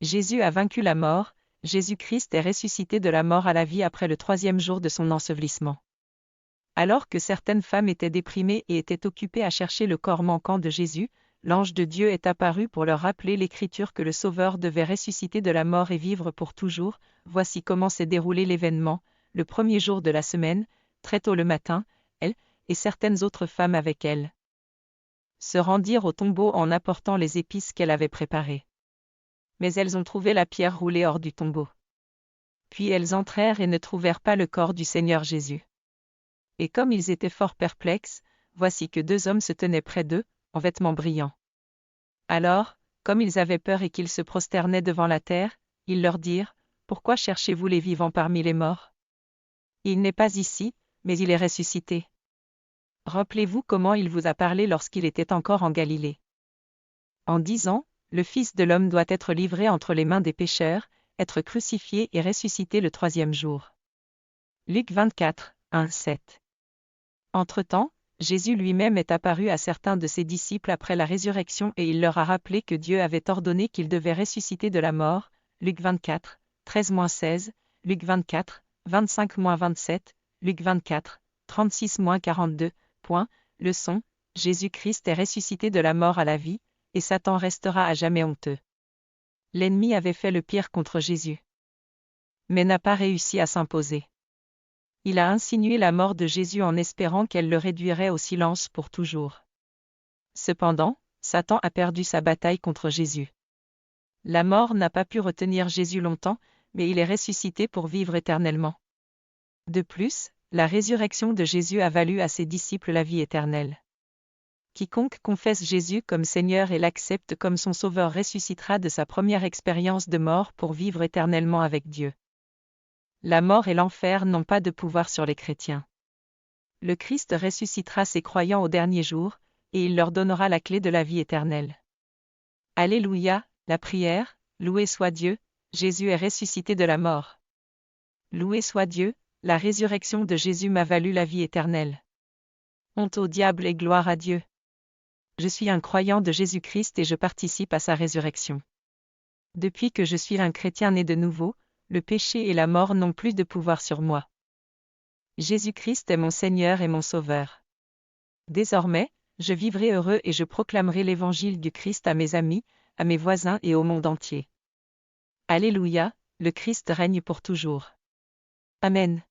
Jésus a vaincu la mort, Jésus-Christ est ressuscité de la mort à la vie après le 3e jour de son ensevelissement. Alors que certaines femmes étaient déprimées et étaient occupées à chercher le corps manquant de Jésus, l'ange de Dieu est apparu pour leur rappeler l'Écriture que le Sauveur devait ressusciter de la mort et vivre pour toujours. Voici comment s'est déroulé l'événement. Le 1er jour de la semaine, très tôt le matin, elle, et certaines autres femmes avec elle, se rendirent au tombeau en apportant les épices qu'elle avait préparées. Mais elles ont trouvé la pierre roulée hors du tombeau. Puis elles entrèrent et ne trouvèrent pas le corps du Seigneur Jésus. Et comme ils étaient fort perplexes, voici que 2 hommes se tenaient près d'eux, en vêtements brillants. Alors, comme ils avaient peur et qu'ils se prosternaient devant la terre, ils leur dirent, « Pourquoi cherchez-vous les vivants parmi les morts? Il n'est pas ici, mais il est ressuscité. Rappelez-vous comment il vous a parlé lorsqu'il était encore en Galilée. En disant, le Fils de l'homme doit être livré entre les mains des pécheurs, être crucifié et ressuscité le 3e jour. » Luc 24, 1-7. Entre-temps, Jésus lui-même est apparu à certains de ses disciples après la résurrection et il leur a rappelé que Dieu avait ordonné qu'il devait ressusciter de la mort, Luc 24, 13-16, Luc 24, 25-27, Luc 24, 36-42. Leçon, Jésus-Christ est ressuscité de la mort à la vie, et Satan restera à jamais honteux. L'ennemi avait fait le pire contre Jésus, mais n'a pas réussi à s'imposer. Il a insinué la mort de Jésus en espérant qu'elle le réduirait au silence pour toujours. Cependant, Satan a perdu sa bataille contre Jésus. La mort n'a pas pu retenir Jésus longtemps, mais il est ressuscité pour vivre éternellement. De plus, la résurrection de Jésus a valu à ses disciples la vie éternelle. Quiconque confesse Jésus comme Seigneur et l'accepte comme son Sauveur ressuscitera de sa première expérience de mort pour vivre éternellement avec Dieu. La mort et l'enfer n'ont pas de pouvoir sur les chrétiens. Le Christ ressuscitera ses croyants au dernier jour, et il leur donnera la clé de la vie éternelle. Alléluia, la prière, loué soit Dieu, Jésus est ressuscité de la mort. Loué soit Dieu, la résurrection de Jésus m'a valu la vie éternelle. Honte au diable et gloire à Dieu. Je suis un croyant de Jésus-Christ et je participe à sa résurrection. Depuis que je suis un chrétien né de nouveau, le péché et la mort n'ont plus de pouvoir sur moi. Jésus-Christ est mon Seigneur et mon Sauveur. Désormais, je vivrai heureux et je proclamerai l'évangile du Christ à mes amis, à mes voisins et au monde entier. Alléluia, le Christ règne pour toujours. Amen.